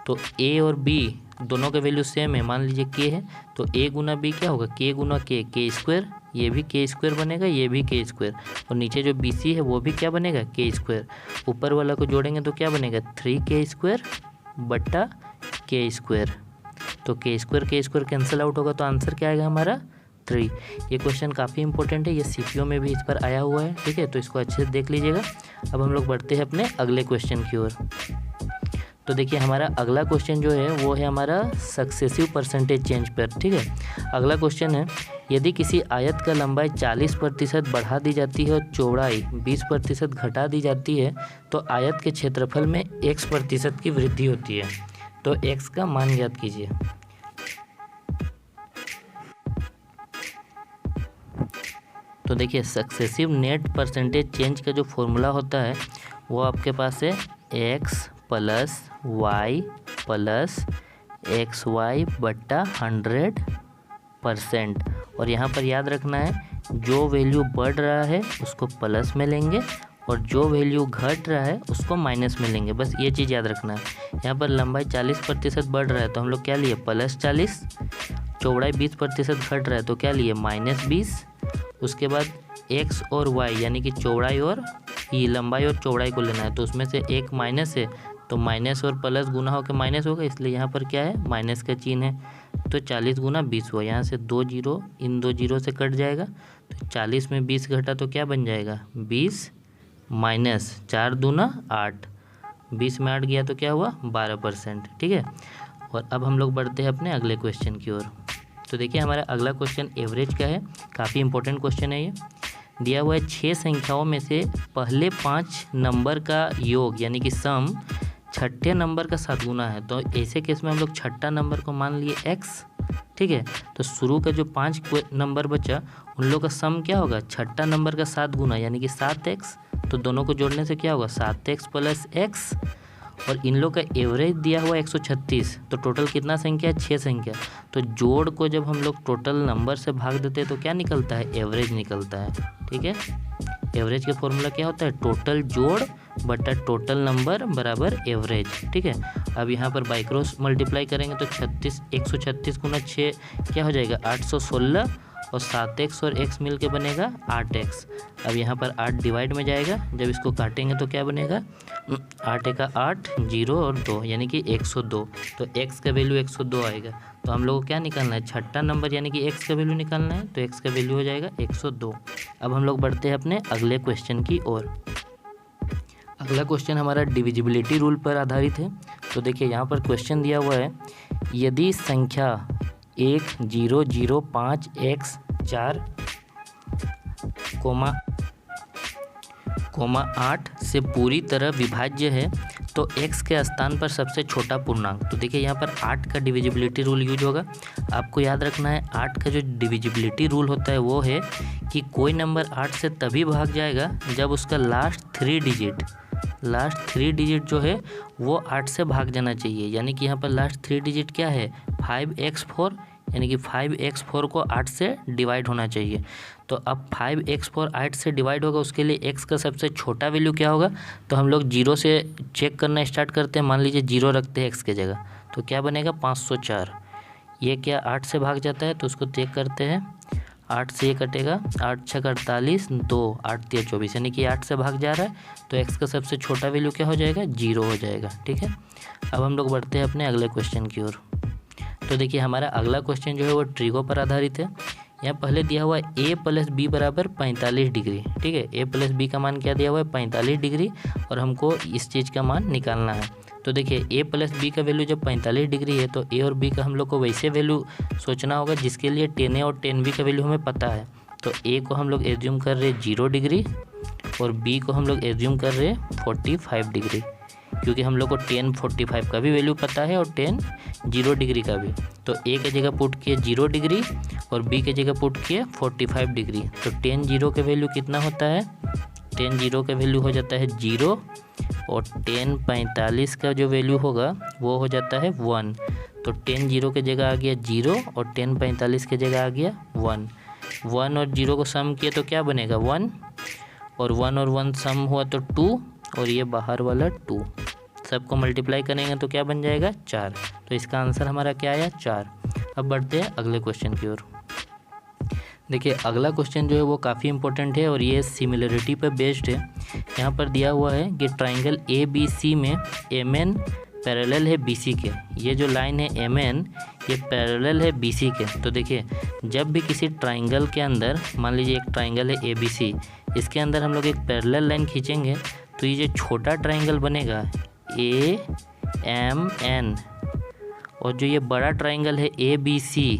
तो a और b दोनों का वैल्यू सेम है, मान लीजिए k है तो a गुना b क्या होगा, k गुना k, k स्क्वायर, ये भी k स्क्वायर बनेगा, ये भी k स्क्वायर, और नीचे जो bc है वो भी क्या बनेगा, k स्क्वायर। ऊपर वाला को जोड़ेंगे तो क्या बनेगा 3k स्क्वायर बट्टा k स्क्वायर। तो k स्क्वायर कैंसिल आउट होगा तो आंसर क्या आएगा हमारा 3। ये क्वेश्चन काफ़ी इंपॉर्टेंट है, ये सीपीओ में भी इस पर आया हुआ है। ठीक है, तो इसको अच्छे से देख लीजिएगा। अब हम लोग बढ़ते हैं अपने अगले क्वेश्चन की ओर। तो देखिए हमारा अगला क्वेश्चन जो है वो है हमारा सक्सेसिव परसेंटेज चेंज पर। ठीक है, अगला क्वेश्चन है यदि किसी आयत का लंबाई 40% बढ़ा दी जाती है और चौड़ाई 20% घटा दी जाती है तो आयत के क्षेत्रफल में x% की वृद्धि होती है। तो x का मान ज्ञात कीजिए। तो देखिए सक्सेसिव नेट परसेंटेज चेंज का जो फॉर्मूला होता है वो आपके पास है x plus y plus x y बट्टा 100%। और यहाँ पर याद रखना है जो वैल्यू बढ़ रहा है उसको प्लस में लेंगे और जो वैल्यू घट रहा है उसको माइनस में लेंगे, बस ये चीज़ याद रखना है। यहाँ पर लंबाई 40% बढ़ रहा है तो हम लोग क्या लिए +40, चौड़ाई 20% घट रहा है तो क्या लिए -20। उसके बाद एक्स और वाई यानी कि चौड़ाई और ये लंबाई और चौड़ाई को लेना है, तो उसमें से एक माइनस है तो माइनस और प्लस गुना होकर माइनस होगा, इसलिए यहाँ पर क्या है माइनस का चिन्ह है। तो 40 गुना 20 हुआ, यहाँ से 2 जीरो इन 2 जीरो से कट जाएगा तो 40 में 20 घटा तो क्या बन जाएगा 20 माइनस 4 दूना 8, 20 में 8 गया तो क्या हुआ 12%। ठीक है, और अब हम लोग बढ़ते हैं अपने अगले क्वेश्चन की ओर। तो देखिए हमारा अगला क्वेश्चन एवरेज का है, काफ़ी इंपॉर्टेंट क्वेश्चन है। ये दिया हुआ है 6 संख्याओं में से पहले 5 नंबर का योग यानी कि सम छठे नंबर का 7 गुना है। तो ऐसे केस में हम लोग छठा नंबर को मान लिए x। ठीक है, तो शुरू का जो 5 नंबर बचा उन लोग का सम क्या होगा छठा नंबर का 7 गुना यानी कि 7x। तो दोनों को जोड़ने से क्या होगा 7x प्लस x, और इन लोग का एवरेज दिया हुआ 136। तो टोटल कितना संख्या है 6 संख्या। तो जोड़ को जब हम लोग टोटल नंबर से भाग देते हैं तो क्या निकलता है एवरेज निकलता है। ठीक है, एवरेज का फॉर्मूला क्या होता है टोटल जोड़ बटा टोटल नंबर बराबर एवरेज। ठीक है, अब यहाँ पर बाई क्रॉस मल्टीप्लाई करेंगे तो 136 गुना 6 क्या हो जाएगा 816, और 7x और x मिल के बनेगा 8x। अब यहाँ पर 8 डिवाइड में जाएगा, जब इसको काटेंगे तो क्या बनेगा 8 एका 8 0 और 2 यानी कि 102। तो x का वैल्यू 102 आएगा। तो हम लोग को क्या निकालना है छठा नंबर यानी कि x का वैल्यू निकालना है, तो x का वैल्यू हो जाएगा 102। अब हम लोग बढ़ते हैं अपने अगले क्वेश्चन की ओर। अगला क्वेश्चन हमारा डिविजिबिलिटी रूल पर आधारित है। तो देखिए यहाँ पर क्वेश्चन दिया हुआ है यदि संख्या 1005x4, 8 से पूरी तरह विभाज्य है तो x के स्थान पर सबसे छोटा पूर्णांक। तो देखिए यहाँ पर 8 का डिविजिबिलिटी रूल यूज होगा। आपको याद रखना है 8 का जो डिविजिबिलिटी रूल होता है वो है कि कोई नंबर 8 से तभी भाग जाएगा जब उसका लास्ट 3 डिजिट जो है वो 8 से भाग जाना चाहिए। यानी कि यहाँ पर लास्ट 3 डिजिट क्या है 5x4, यानी कि 5x4 को 8 से डिवाइड होना चाहिए। तो अब 5x4 8 से डिवाइड होगा, उसके लिए x का सबसे छोटा वैल्यू क्या होगा। तो हम लोग 0 से चेक करना स्टार्ट करते हैं। मान लीजिए 0 रखते हैं x के जगह, तो क्या बनेगा 504। ये क्या 8 से भाग जाता है तो उसको चेक करते हैं। 8 से ये कटेगा, 8 छः 48, 2 8 3 24 यानी कि 8 से भाग जा रहा है। तो x का सबसे छोटा वैल्यू क्या हो जाएगा 0 हो जाएगा। ठीक है, अब हम लोग बढ़ते हैं अपने अगले क्वेश्चन की ओर। तो देखिए हमारा अगला क्वेश्चन जो है वो ट्रिगो पर आधारित है। यहाँ पहले दिया हुआ है a प्लस बी बराबर 45 डिग्री। ठीक है, a प्लस बी का मान क्या दिया हुआ है 45 डिग्री, और हमको इस चीज़ का मान निकालना है। तो देखिए a प्लस बी का वैल्यू जब 45 डिग्री है तो a और b का हम लोग को वैसे वैल्यू सोचना होगा जिसके लिए 10a और 10b का वैल्यू हमें पता है। तो a को हम लोग एज्यूम कर रहे हैं 0 डिग्री और b को हम लोग एज्यूम कर रहे हैं 45 डिग्री। क्योंकि हम लोग को tan 45 का भी वैल्यू पता है और tan 0 डिग्री का भी। तो A के जगह पुट किए 0 डिग्री और B के जगह पुट किए 45 डिग्री। तो tan 0 के वैल्यू कितना होता है, tan 0 का वैल्यू हो जाता है 0 और tan 45 का जो वैल्यू होगा वो हो जाता है 1। तो tan 0 के जगह आ गया 0 और tan 45 के जगह आ गया 1। 1 और 0 को सम किए तो क्या बनेगा 1 और 1 और 1 सम हुआ तो 2 और ये बाहर वाला 2, सबको मल्टीप्लाई करेंगे तो क्या बन जाएगा 4। तो इसका आंसर हमारा क्या आया 4। अब बढ़ते हैं अगले क्वेश्चन की ओर। देखिए अगला क्वेश्चन जो है वो काफ़ी इंपॉर्टेंट है और ये सिमिलरिटी पर बेस्ड है। यहाँ पर दिया हुआ है कि ट्राइंगल ABC में MN पैरेलल है BC के। ये जो लाइन है MN ये पैरेलल है BC के। तो देखिए जब भी किसी ट्राइंगल के अंदर, मान लीजिए एक ट्राइंगल है ABC, इसके अंदर हम लोग एक पैरेलल लाइन खींचेंगे तो ये जो छोटा ट्राइंगल बनेगा AMN और जो ये बड़ा ट्राइंगल है ABC,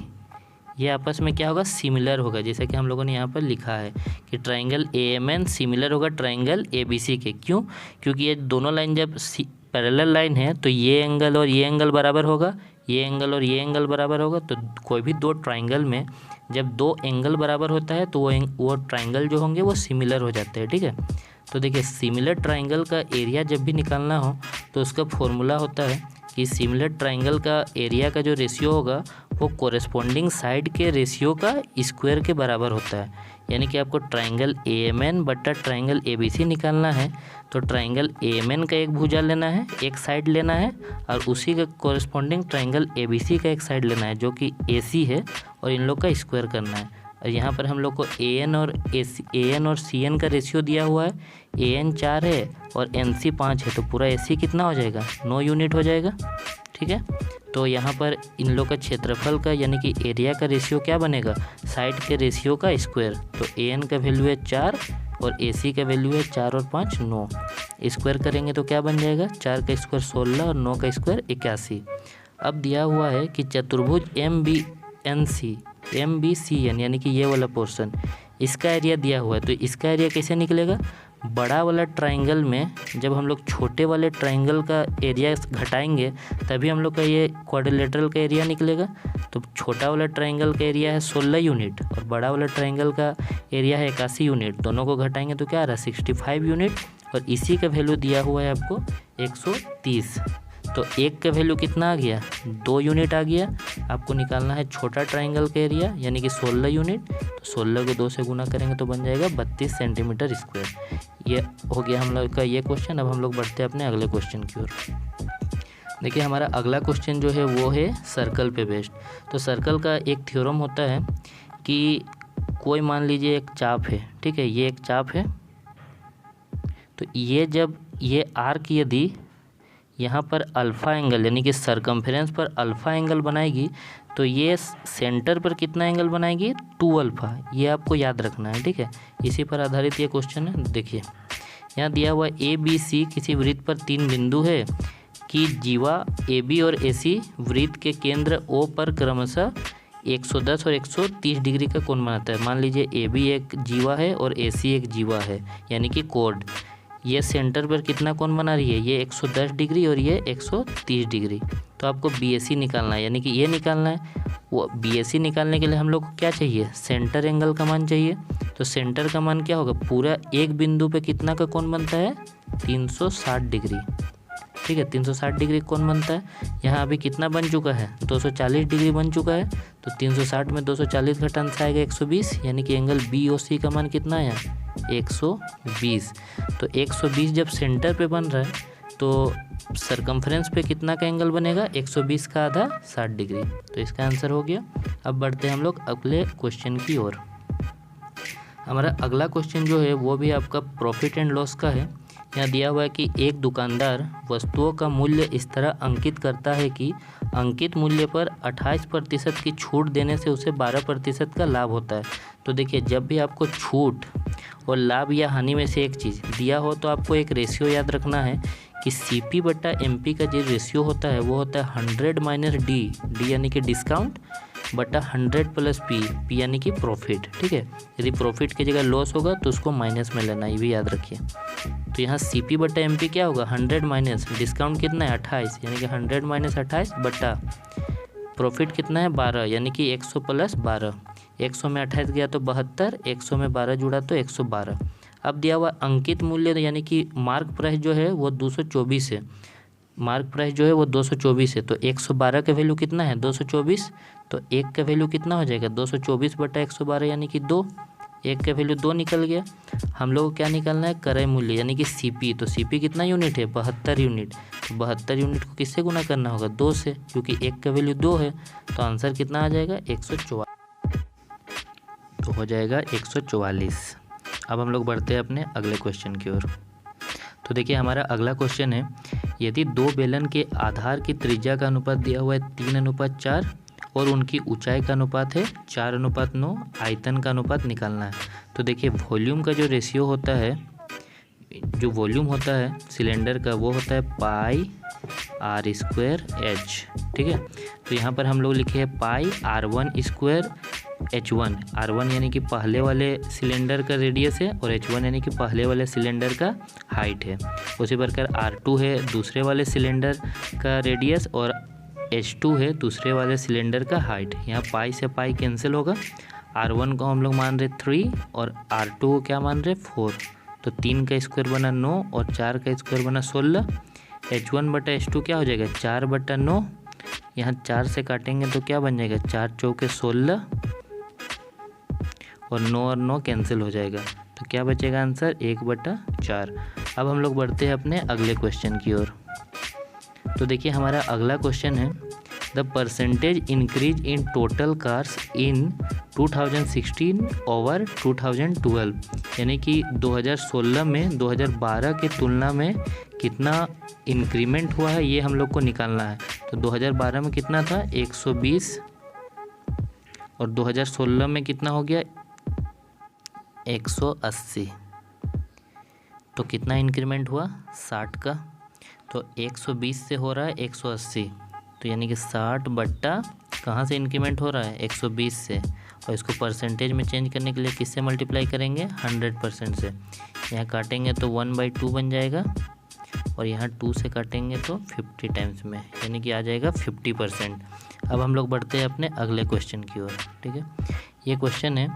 ये आपस में क्या होगा सिमिलर होगा। जैसे कि हम लोगों ने यहाँ पर लिखा है कि ट्राइंगल AMN सिमिलर होगा ट्राइंगल ABC के। क्यों? क्योंकि ये दोनों लाइन जब पैरेलल लाइन है तो ये एंगल और ये एंगल बराबर होगा, ये एंगल और ये एंगल बराबर होगा। तो कोई भी दो ट्राइंगल में जब दो एंगल बराबर होता है तो वो ट्राइंगल जो होंगे वो सिमिलर हो जाते हैं। ठीक है, तो देखिए सिमिलर ट्राइंगल का एरिया जब भी निकालना हो तो उसका फॉर्मूला होता है कि सिमिलर ट्राइंगल का एरिया का जो रेशियो होगा वो कोरेस्पोंडिंग साइड के रेशियो का स्क्वायर के बराबर होता है। यानी कि आपको ट्राइंगल AMN बटा ट्राइंगल ABC निकालना है तो ट्राइंगल AMN का एक भुजा लेना है, एक साइड लेना है और उसी का कोरेस्पोंडिंग ट्राइंगल ABC का एक साइड लेना है जो कि AC है और इन लोग का स्क्वायर करना है। और यहाँ पर हम लोग को AN और CN का रेशियो दिया हुआ है। AN 4 है और NC 5 है तो पूरा AC कितना हो जाएगा 9 यूनिट हो जाएगा। ठीक है, तो यहाँ पर इन लोग का क्षेत्रफल का यानी कि एरिया का रेशियो क्या बनेगा साइड के रेशियो का स्क्वायर। तो AN का वैल्यू है 4 और AC का वैल्यू है 4 और 5 9। स्क्वायर करेंगे तो क्या बन जाएगा 4 का स्क्वायर 16 और 9 का स्क्वायर 81। अब दिया हुआ है कि चतुर्भुज MBCN यानी कि ये वाला पोर्शन, इसका एरिया दिया हुआ है। तो इसका एरिया कैसे निकलेगा, बड़ा वाला ट्राइंगल में जब हम लोग छोटे वाले ट्राइंगल का एरिया घटाएंगे तभी हम लोग का ये क्वाड्रिलेटरल का एरिया निकलेगा। तो छोटा वाला ट्राइंगल का एरिया है 16 यूनिट और बड़ा वाला ट्राइंगल का एरिया है 81 यूनिट। दोनों को घटाएंगे तो क्या आ रहा है 65 यूनिट और इसी का वैल्यू दिया हुआ है आपको 130। तो एक का वैल्यू कितना आ गया 2 यूनिट आ गया। आपको निकालना है छोटा ट्राइंगल का एरिया यानी कि 16 यूनिट। तो 16 को 2 से गुना करेंगे तो बन जाएगा 32 सेंटीमीटर स्क्वायर। ये हो गया हम लोग का ये क्वेश्चन। अब हम लोग बढ़ते हैं अपने अगले क्वेश्चन की ओर। देखिए हमारा अगला क्वेश्चन जो है वो है सर्कल पे बेस्ड। तो सर्कल का एक थ्योरम होता है कि कोई मान लीजिए एक चाप है, ठीक है, ये एक चाप है। तो ये जब ये आर्क यदि यहाँ पर अल्फ़ा एंगल यानी कि सरकमफेरेंस पर अल्फ़ा एंगल बनाएगी तो ये सेंटर पर कितना एंगल बनाएगी 2 अल्फ़ा। ये आपको याद रखना है। ठीक है, इसी पर आधारित ये क्वेश्चन है। देखिए यहाँ दिया हुआ ABC किसी वृत्त पर 3 बिंदु है कि जीवा AB और AC वृत्त के केंद्र O पर क्रमशः 110 और 130 डिग्री का कोण बनाता है। मान लीजिए AB एक जीवा है और AC एक जीवा है यानी कि कोड। ये सेंटर पर कितना कोण बना रही है, ये 110 डिग्री और ये 130 डिग्री। तो आपको BAC निकालना है यानी कि ये निकालना है। वो BAC निकालने के लिए हम लोग को क्या चाहिए, सेंटर एंगल का मान चाहिए। तो सेंटर का मान क्या होगा, पूरा एक बिंदु पे कितना का कोण बनता है 360 डिग्री। ठीक है, 360 डिग्री कोण बनता है। यहाँ अभी कितना बन चुका है 240 डिग्री बन चुका है। तो 360 में 240 घटाने से आएगा 120 यानी कि एंगल BOC का मान कितना है 120। तो 120 जब सेंटर पे बन रहा है तो सरकमफ्रेंस पे कितना का एंगल बनेगा 120 का आधा 60 डिग्री। तो इसका आंसर हो गया। अब बढ़ते हैं हम लोग अगले क्वेश्चन की ओर। हमारा अगला क्वेश्चन जो है वो भी आपका प्रॉफिट एंड लॉस का है। यहाँ दिया हुआ है कि एक दुकानदार वस्तुओं का मूल्य इस तरह अंकित करता है कि अंकित मूल्य पर 28% की छूट देने से उसे 12% का लाभ होता है। तो देखिए जब भी आपको छूट और लाभ या हानि में से एक चीज़ दिया हो तो आपको एक रेशियो याद रखना है कि CP बटा MP का जो रेशियो होता है वो होता है 100 माइनस D यानी कि डिस्काउंट बटा 100 प्लस P यानी कि प्रॉफिट। ठीक है, यदि प्रॉफिट की जगह लॉस होगा तो उसको माइनस में लेना, ये भी याद रखिए। तो यहाँ CP बटा MP क्या होगा 100 माइनस डिस्काउंट कितना है 28, यानी कि 100 माइनस 28 बटा प्रॉफिट कितना है 12, यानी कि 100 प्लस 12। 100 में 28 गया तो 72, 100 में 12 जुड़ा तो 112। अब दिया हुआ अंकित मूल्य यानी कि मार्क प्राइस जो है वो 224 है, मार्क प्राइस जो है वो 224 है। तो 112 का वैल्यू कितना है 224, तो 1 का वैल्यू कितना हो जाएगा 224 बटा 112 यानी कि 2। 1 का वैल्यू 2 निकल गया। हम लोग को क्या निकालना है क्रय मूल्य यानी कि CP। तो CP कितना यूनिट है 72 यूनिट। तो 72 यूनिट को किससे गुना करना होगा 2 से, क्योंकि 1 का वैल्यू 2 है। तो आंसर कितना आ जाएगा 144, तो हो जाएगा 144। अब हम लोग बढ़ते हैं अपने अगले क्वेश्चन की ओर। तो देखिए हमारा अगला क्वेश्चन है, यदि दो बेलन के आधार की त्रिज्या का अनुपात दिया हुआ है 3:4 और उनकी ऊंचाई का अनुपात है 4:9, आयतन का अनुपात निकालना है। तो देखिए वॉल्यूम का जो रेशियो होता है, जो वॉल्यूम होता है सिलेंडर का वो होता है पाई r²h, ठीक है। तो यहाँ पर हम लोग लिखे हैं पाई r1² h1, r1 यानी कि पहले वाले सिलेंडर का रेडियस है और h1 यानी कि पहले वाले सिलेंडर का हाइट है। उसी प्रकार r2 है दूसरे वाले सिलेंडर का रेडियस और h2 है दूसरे वाले सिलेंडर का हाइट। यहाँ पाई से पाई कैंसिल होगा। r1 को हम लोग मान रहे 3 और r2 को क्या मान रहे 4। तो 3 का स्क्वायर बना 9 और 4 का स्क्वायर बना 16। h1 बटा h2 क्या हो जाएगा 4 बटा 9। यहाँ 4 से काटेंगे तो क्या बन जाएगा 4 चौके 16 और 9 और 9 कैंसिल हो जाएगा। तो क्या बचेगा आंसर 1/4। अब हम लोग बढ़ते हैं अपने अगले क्वेश्चन की ओर। तो देखिए हमारा अगला क्वेश्चन है, the percentage increase in total cars in 2016 over 2012, यानी कि 2016 में 2012 की तुलना में कितना इंक्रीमेंट हुआ है ये हम लोग को निकालना है। तो 2012 में कितना था 120 और 2016 में कितना हो गया 180। तो कितना इंक्रीमेंट हुआ 60 का। तो 120 से हो रहा है 180, तो यानी कि 60 बट्टा कहाँ से इंक्रीमेंट हो रहा है 120 से, और इसको परसेंटेज में चेंज करने के लिए किससे मल्टीप्लाई करेंगे 100% से। यहाँ काटेंगे तो 1/2 बन जाएगा और यहाँ 2 से काटेंगे तो 50 टाइम्स में, यानी कि आ जाएगा 50%। अब हम लोग बढ़ते हैं अपने अगले क्वेश्चन की ओर, ठीक है। ये क्वेश्चन है,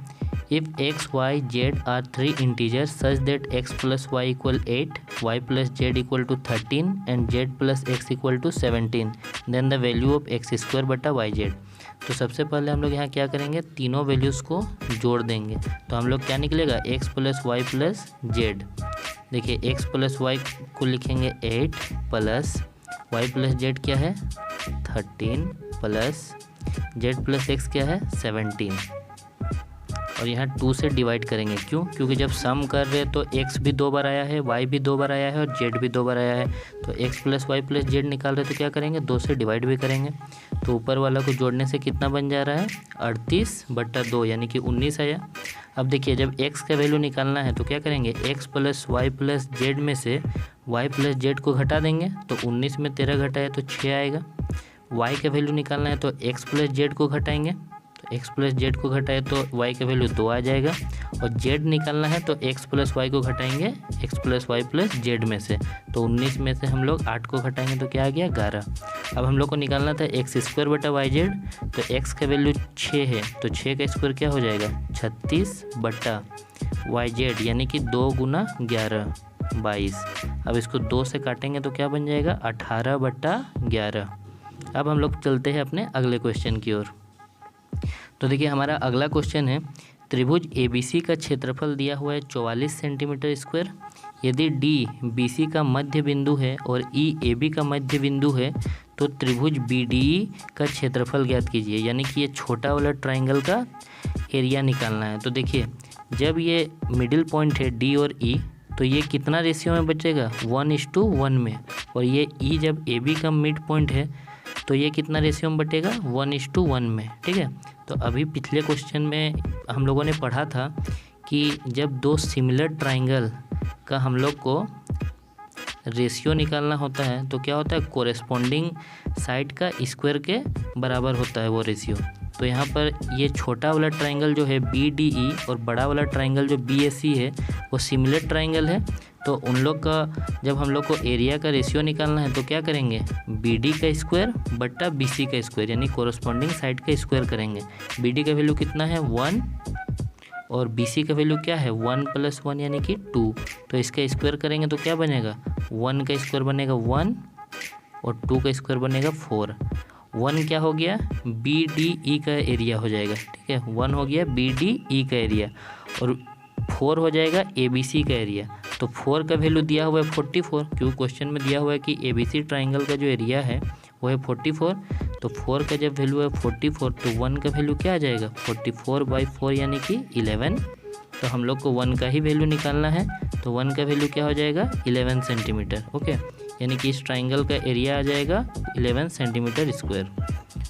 if x, y, z are 3 integer such that x + y = 8, y + z = 13 and z + x = 17, then the value of x² बटा yz। तो सबसे पहले हम लोग यहाँ क्या करेंगे तीनों वैल्यूज़ को जोड़ देंगे। तो हम लोग क्या निकलेगा x + y + z। देखिए x + y को लिखेंगे 8 प्लस y + z क्या है 13 प्लस z + x क्या है 17, और यहाँ 2 से डिवाइड करेंगे। क्यों? क्योंकि जब सम कर रहे हैं तो x भी 2 बार आया है, y भी 2 बार आया है और z भी 2 बार आया है। तो x + y + z निकाल रहे तो क्या करेंगे 2 से डिवाइड भी करेंगे। तो ऊपर वाला को जोड़ने से कितना बन जा रहा है 38/2, यानी कि 19 आया। अब देखिए जब x का वैल्यू निकालना है तो क्या करेंगे x + y + z में से y + z को घटा देंगे। तो 19 में 13 घटाए तो 6 आएगा। y का वैल्यू निकालना है तो x + z को घटाएंगे, तो x + z को घटाए तो y का वैल्यू 2 आ जाएगा। और z निकालना है तो x + y को घटाएंगे x + y + z में से, तो 19 में से हम लोग 8 को घटाएंगे तो क्या आ गया 11। अब हम लोग को निकालना था x² बटा yz। तो x का वैल्यू 6 है तो 6 का स्क्वायर क्या हो जाएगा 36 बटा yz, यानी कि 2 × 11 22। अब इसको 2 से काटेंगे तो क्या बन जाएगा 18/11। अब हम लोग चलते हैं अपने अगले क्वेश्चन की ओर। तो देखिए हमारा अगला क्वेश्चन है, त्रिभुज ABC का क्षेत्रफल दिया हुआ है 44 सेंटीमीटर स्क्वायर। यदि D BC का मध्य बिंदु है और E AB का मध्य बिंदु है तो त्रिभुज BDE का क्षेत्रफल ज्ञात कीजिए, यानी कि ये छोटा वाला ट्राइंगल का एरिया निकालना है। तो देखिए जब ये मिडिल पॉइंट है D और E तो ये कितना रेशियो में बचेगा 1:1 में, और ये E जब AB का मिड पॉइंट है तो ये कितना रेशियो में बटेगा 1:1 में, ठीक है। तो अभी पिछले क्वेश्चन में हम लोगों ने पढ़ा था कि जब दो सिमिलर ट्राइंगल का हम लोग को रेशियो निकालना होता है तो क्या होता है कोरेस्पोंडिंग साइड का स्क्वायर के बराबर होता है वो रेशियो। तो यहाँ पर ये छोटा वाला ट्राइंगल जो है BDE और बड़ा वाला ट्राइंगल जो BAC है वो सिमिलर ट्राइंगल है। तो उन लोग का जब हम लोग को एरिया का रेशियो निकालना है तो क्या करेंगे, BD का स्क्वायर बट्टा BC का स्क्वायर यानी कोरस्पॉन्डिंग साइड का स्क्वायर करेंगे। BD का वैल्यू कितना है 1 और BC का वैल्यू क्या है 1 + 1 यानी कि 2। तो इसका स्क्वायर करेंगे तो क्या बनेगा, 1 का स्क्वायर बनेगा 1 और 2 का स्क्वायर बनेगा 4। 1 क्या हो गया, BDE का एरिया हो जाएगा, ठीक है। 1 हो गया BDE का एरिया और 4 हो जाएगा ABC का एरिया। तो 4 का वैल्यू दिया हुआ है 44, क्योंकि क्वेश्चन में दिया हुआ है कि ABC ट्राइंगल का जो एरिया है वो है 44। तो 4 का जब वैल्यू है 44 तो 1 का वैल्यू क्या आ जाएगा 44/4 यानी कि 11। तो हम लोग को 1 का ही वैल्यू निकालना है, तो 1 का वैल्यू क्या हो जाएगा 11 सेंटीमीटर, ओके। यानी कि इस ट्राइंगल का एरिया आ जाएगा 11 सेंटीमीटर स्क्वायर।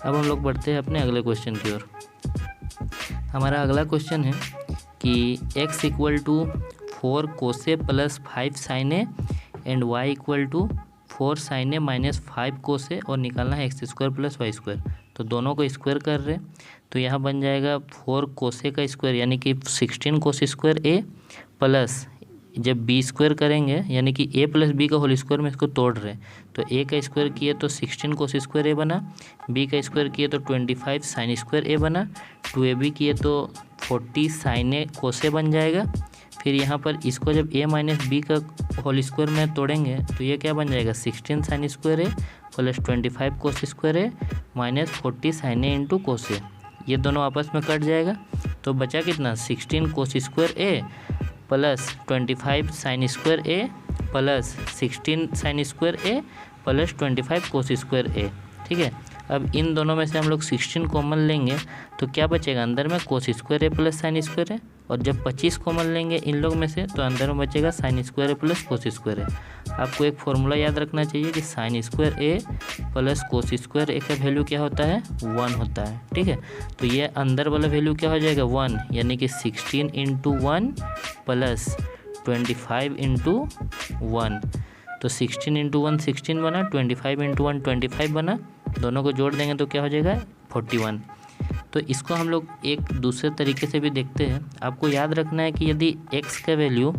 अब हम लोग बढ़ते हैं अपने अगले क्वेश्चन की ओर। हमारा अगला क्वेश्चन है कि x = 4 cos A + 5 sin A and y = 4 sin A - 5 cos A और निकालना है x² + y²। तो दोनों को स्क्वायर कर रहे हैं, तो यहाँ बन जाएगा 4 cos A का स्क्वायर यानी कि 16 cos² A प्लस जब B² करेंगे यानी कि A + B का होल स्क्वायर में इसको तोड़ रहे हैं, तो A का स्क्वायर किए तो 16 cos² A बना, B का स्क्वायर किए तो 25 sin² A बना, 2AB किए तो 40 sin A cos A बन जाएगा। फिर यहाँ पर इसको जब A - B का होल स्क्वायर में तोड़ेंगे तो ये क्या बन जाएगा 16 sin² A plus 25 cos² A minus 40 sin A × cos A। ये दोनों आपस में कट जाएगा तो बचा कितना 16 cos² A plus 25 sin² A plus 16 sin² A plus 25 cos² A, ठीक है। अब इन दोनों में से हम लोग 16 कॉमन लेंगे तो क्या बचेगा अंदर में cos² A plus sin² A, और जब 25 कॉमन लेंगे इन लोग में से तो अंदर में बचेगा sin² A plus cos² A। आपको एक फॉर्मूला याद रखना चाहिए कि sin² A plus cos² A का वैल्यू क्या होता है 1 होता है, ठीक है। तो ये अंदर वाला वैल्यू क्या हो जाएगा 1 यानी कि 16 × 1 प्लस 25 × 1। तो 16 × 1 16 बना, 25 × 1 25 बना, दोनों को जोड़ देंगे तो क्या हो जाएगा 41। तो इसको हम लोग एक दूसरे तरीके से भी देखते हैं। आपको याद रखना है कि यदि x का value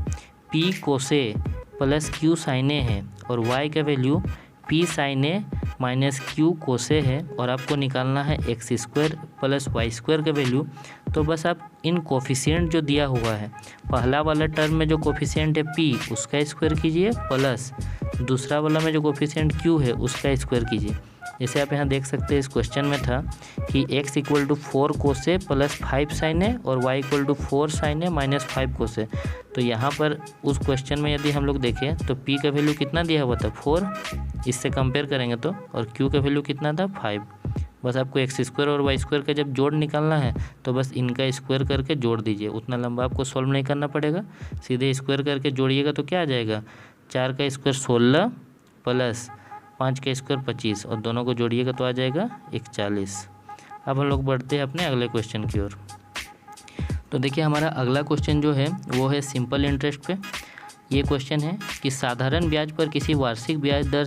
P cos A plus Q sin A है और y का value P sin A minus Q cos A है और आपको निकालना है x² प्लस y² का वैल्यू, तो बस आप इन कोफिशिएंट जो दिया हुआ है पहला वाला टर्म में जो कोफिशिएंट है P उसका स्क्वायर कीजिए प्लस दूसरा वाला में जो कोफिशिएंट Q है उसका स्क्वायर कीजिए। जैसे आप यहाँ देख सकते हैं इस क्वेश्चन में था कि x = 4 cos A plus 5 sin A और y = 4 sin A minus 5 cos A। तो यहाँ पर उस क्वेश्चन में यदि हम लोग देखें तो p का वैल्यू कितना दिया हुआ था 4, इससे कंपेयर करेंगे तो, और q का वैल्यू कितना था 5। बस आपको x² और y² का जब जोड़ निकालना है तो बस इनका स्क्वायर करके जोड़ दीजिए, उतना लंबा आपको सॉल्व नहीं करना पड़ेगा, सीधे स्क्वायर करके जोड़िएगा तो क्या आ जाएगा 4 का स्क्वायर 16 प्लस 5 का स्क्वायर 25 और दोनों को जोड़िएगा तो आ जाएगा 41। अब हम लोग बढ़ते हैं अपने अगले क्वेश्चन की ओर। तो देखिए हमारा अगला क्वेश्चन जो है वो है सिंपल इंटरेस्ट पे। ये क्वेश्चन है कि साधारण ब्याज पर किसी वार्षिक ब्याज दर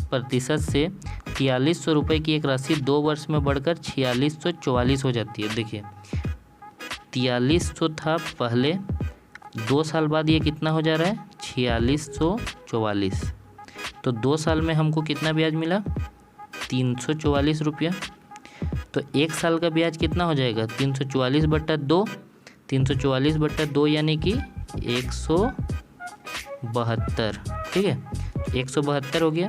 प्रतिशत से 4300 रुपये की एक राशि 2 वर्ष में बढ़कर 4644 हो जाती है। देखिए 4300 था पहले, 2 साल बाद ये कितना हो जा रहा है 4644। तो 2 साल में हमको कितना ब्याज मिला 344 रुपया। तो 1 साल का ब्याज कितना हो जाएगा 344/2, 344/2 यानी कि 172, ठीक है 172 हो गया।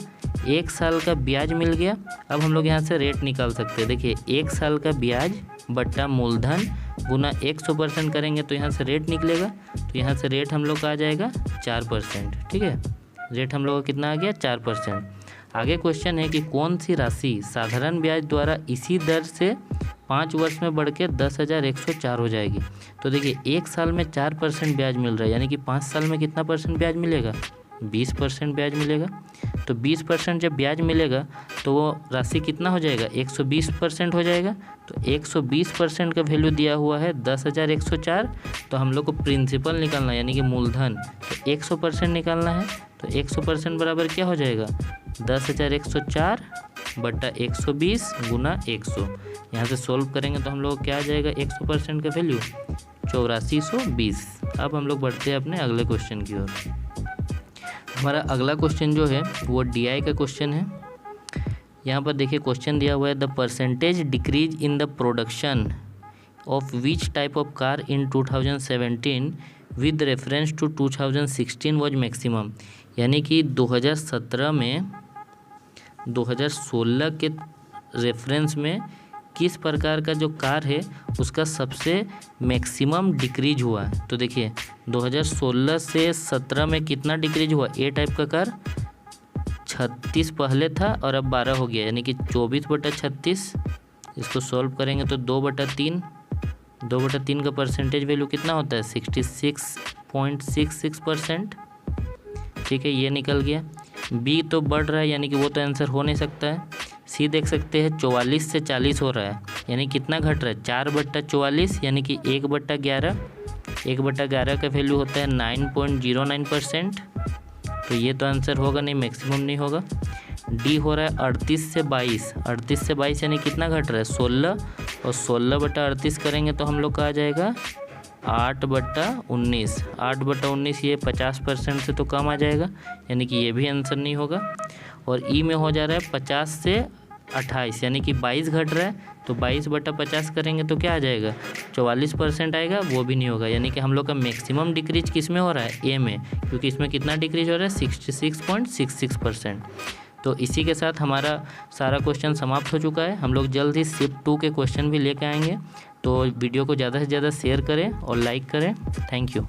1 साल का ब्याज मिल गया। अब हम लोग यहाँ से रेट निकाल सकते हैं। देखिए 1 साल का ब्याज बट्टा मूलधन गुना 100% करेंगे तो यहाँ से रेट निकलेगा। तो यहाँ से रेट हम लोग का आ जाएगा 4%, ठीक है। रेट हम लोग का कितना आ गया 4%। आगे क्वेश्चन है कि कौन सी राशि साधारण ब्याज द्वारा इसी दर से 5 वर्ष में बढ़ के 10,104 हो जाएगी। तो देखिए 1 साल में 4% ब्याज मिल रहा है, यानी कि 5 साल में कितना परसेंट ब्याज मिलेगा 20% ब्याज मिलेगा। तो 20% जब ब्याज मिलेगा तो वो राशि कितना हो जाएगा 120% हो जाएगा। तो 120% का वैल्यू दिया हुआ है 10,104। तो हम लोग को प्रिंसिपल निकालना है यानी कि मूलधन, तो 100% निकालना है। तो 100% बराबर क्या हो जाएगा 10,104 बट्टा 120 गुना 100। यहाँ से सोल्व करेंगे तो हम लोग क्या आ जाएगा 100% का वैल्यू 8420। अब हम लोग बढ़ते हैं अपने अगले क्वेश्चन की ओर। हमारा अगला क्वेश्चन जो है वो DI का क्वेश्चन है। यहाँ पर देखिए क्वेश्चन दिया हुआ है, the percentage decrease in the production of which type of car in 2017 with reference to 2016 was maximum. यानी कि 2017 में 2016 के रेफरेंस में किस प्रकार का जो कार है उसका सबसे मैक्सिमम डिक्रीज हुआ है। तो देखिए 2016 से 17 में कितना डिक्रीज हुआ, ए टाइप का कार 36 पहले था और अब 12 हो गया, यानी कि 24/36। इसको सॉल्व करेंगे तो 2/3 का परसेंटेज वैल्यू कितना होता है 66.66%। ठीक है, ये निकल गया। बी तो बढ़ रहा है, यानी कि वो तो आंसर हो नहीं सकता है। सी देख सकते हैं 44 से 40 हो रहा है, यानी कितना घट रहा है 4/44, यानी कि 1/11। 1/11 का वैल्यू होता है 9.09%। तो ये तो आंसर होगा नहीं, मैक्सिमम नहीं होगा। डी हो रहा है 38 से 22। 38 से 22 यानी कितना घट रहा है 16, और 16/38 करेंगे तो हम लोग का आ जाएगा 8/19। 8/19 ये 50% से तो कम आ जाएगा, यानी कि ये भी आंसर नहीं होगा। और ई में हो जा रहा है 50 से 28, यानी कि 22 घट रहा है, तो 22/50 करेंगे तो क्या आ जाएगा 44% आएगा, वो भी नहीं होगा। यानी कि हम लोग का मैक्सिमम डिक्रीज किस में हो रहा है, ए में, क्योंकि इसमें कितना डिक्रीज हो रहा है 66.66%। तो इसी के साथ हमारा सारा क्वेश्चन समाप्त हो चुका है। हम लोग जल्द ही शिफ्ट 2 के क्वेश्चन भी लेके आएंगे। तो वीडियो को ज़्यादा से ज़्यादा शेयर करें और लाइक करें। Thank you.